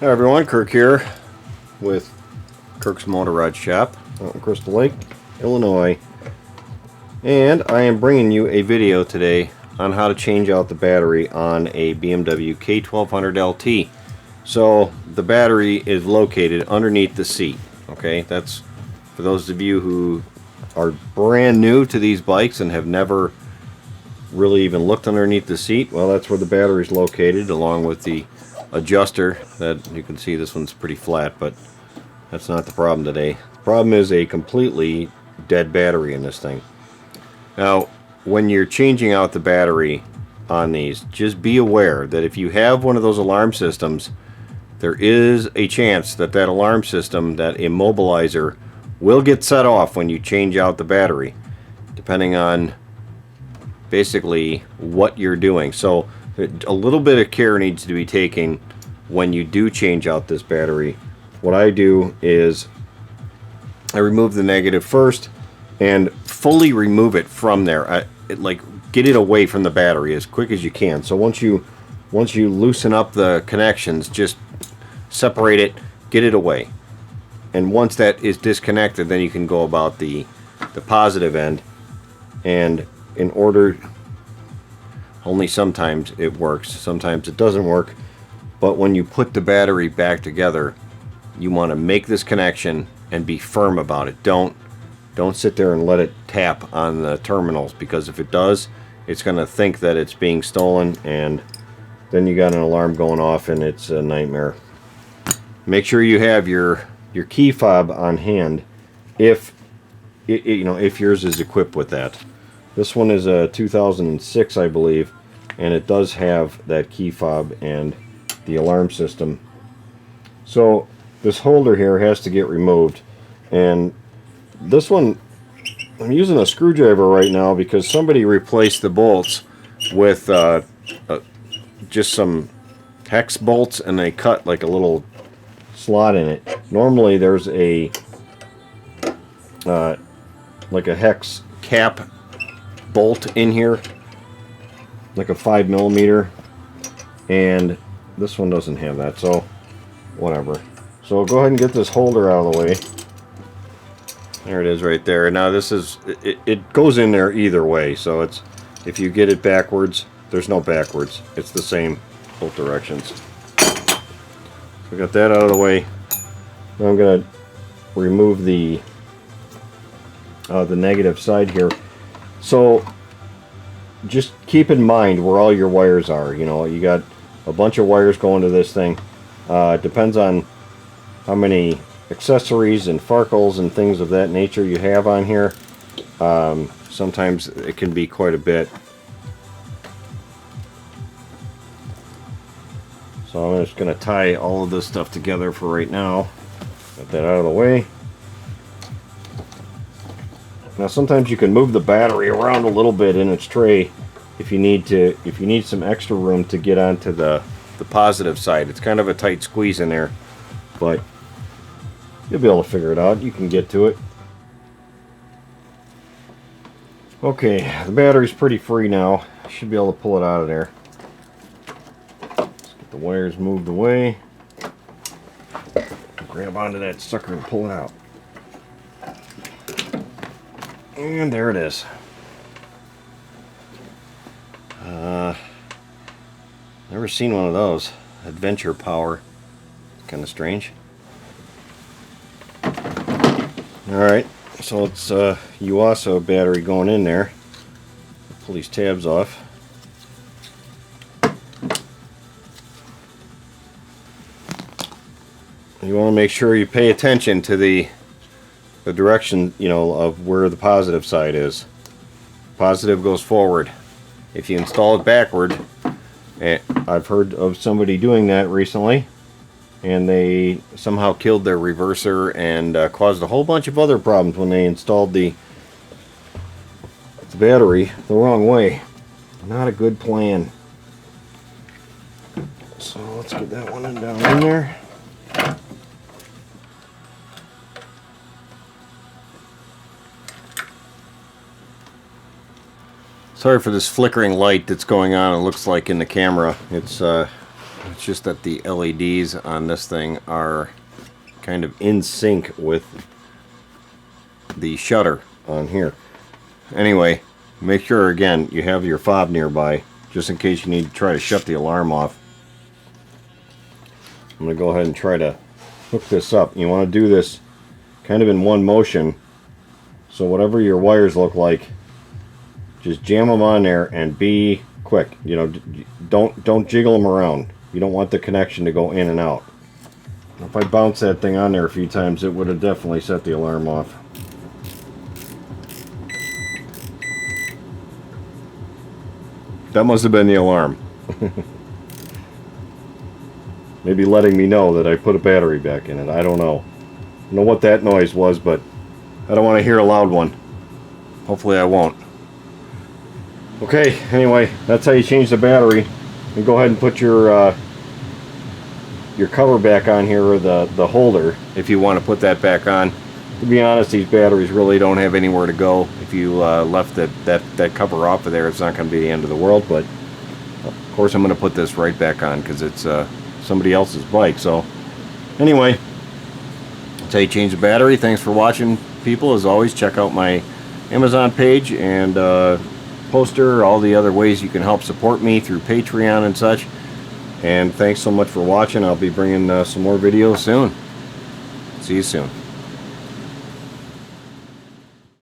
Hi everyone, Kirk here with Kirk's Motorrad shop out in Crystal Lake, Illinois, and I am bringing you a video today on how to change out the battery on a BMW K1200LT. So the battery is located underneath the seat. Okay, that's for those of you who are brand new to these bikes and have never really even looked underneath the seat. Well, that's where the battery is located, along with the adjuster. That you can see, this one's pretty flat, but that's not the problem today. The problem is a completely dead battery in this thing. Now, when you're changing out the battery on these, just be aware that if you have one of those alarm systems, there is a chance that that alarm system, that immobilizer, will get set off when you change out the battery, depending on basically what you're doing. So a little bit of care needs to be taken when you do change out this battery. What I do is I remove the negative first and fully remove it from there. Like get it away from the battery as quick as you can. So once you loosen up the connections, just separate it, get it away. And once that is disconnected, then you can go about the positive end. And in order, only sometimes it works, sometimes it doesn't work, but when you put the battery back together, you want to make this connection and be firm about it. Don't sit there and let it tap on the terminals, because if it does, it's going to think that it's being stolen, and then you got an alarm going off and it's a nightmare. Make sure you have your key fob on hand if if yours is equipped with that. This one is a 2006, I believe, and it does have that key fob and the alarm system. So this holder here has to get removed, and this one, I'm using a screwdriver right now because somebody replaced the bolts with just some hex bolts, and they cut like a little slot in it. Normally there's a like a hex cap bolt in here, like a 5mm, and this one doesn't have that, so whatever. So go ahead and get this holder out of the way. There it is right there. Now this is, it goes in there either way, so it's, if you get it backwards, there's no backwards, it's the same both directions. So got that out of the way. Now I'm going to remove the negative side here. So just keep in mind where all your wires are. You know, you got a bunch of wires going to this thing. Depends on how many accessories and farkles and things of that nature you have on here. Sometimes it can be quite a bit. So I'm just going to tie all of this stuff together for right now. Get that out of the way. Now sometimes you can move the battery around a little bit in its tray if you need to, if you need some extra room to get onto the positive side. It's kind of a tight squeeze in there, but you'll be able to figure it out. You can get to it. Okay, the battery's pretty free now. I should be able to pull it out of there. Let's get the wires moved away. Grab onto that sucker and pull it out. And there it is. Never seen one of those. Adventure power. Kind of strange. Alright, so it's UASA battery going in there. Pull these tabs off. You want to make sure you pay attention to the direction, you know, of where the positive side is. Positive goes forward. If you install it backward, I've heard of somebody doing that recently, and they somehow killed their reverser and caused a whole bunch of other problems when they installed the battery the wrong way. Not a good plan. So let's get that one down in there. Sorry for this flickering light that's going on. It looks like in the camera. It's It's just that the LEDs on this thing are kind of in sync with the shutter on here. Anyway, make sure again you have your fob nearby just in case you need to try to shut the alarm off. I'm going to go ahead and try to hook this up. You want to do this kind of in one motion, so whatever your wires look like, just jam them on there and be quick. You know, don't jiggle them around. You don't want the connection to go in and out. If I bounce that thing on there a few times, it would have definitely set the alarm off. That must have been the alarm. Maybe letting me know that I put a battery back in it. I don't know. I don't know what that noise was, but I don't want to hear a loud one. Hopefully I won't. Okay, anyway, that's how you change the battery. And go ahead and put your cover back on here, or the holder, if you want to put that back on. To be honest, these batteries really don't have anywhere to go. If you left that cover off of there, it's not going to be the end of the world. But of course, I'm going to put this right back on because it's somebody else's bike. So anyway, that's how you change the battery. Thanks for watching, people. As always, check out my Amazon page and poster, all the other ways you can help support me through Patreon and such. And thanks so much for watching. I'll be bringing some more videos soon. See you soon.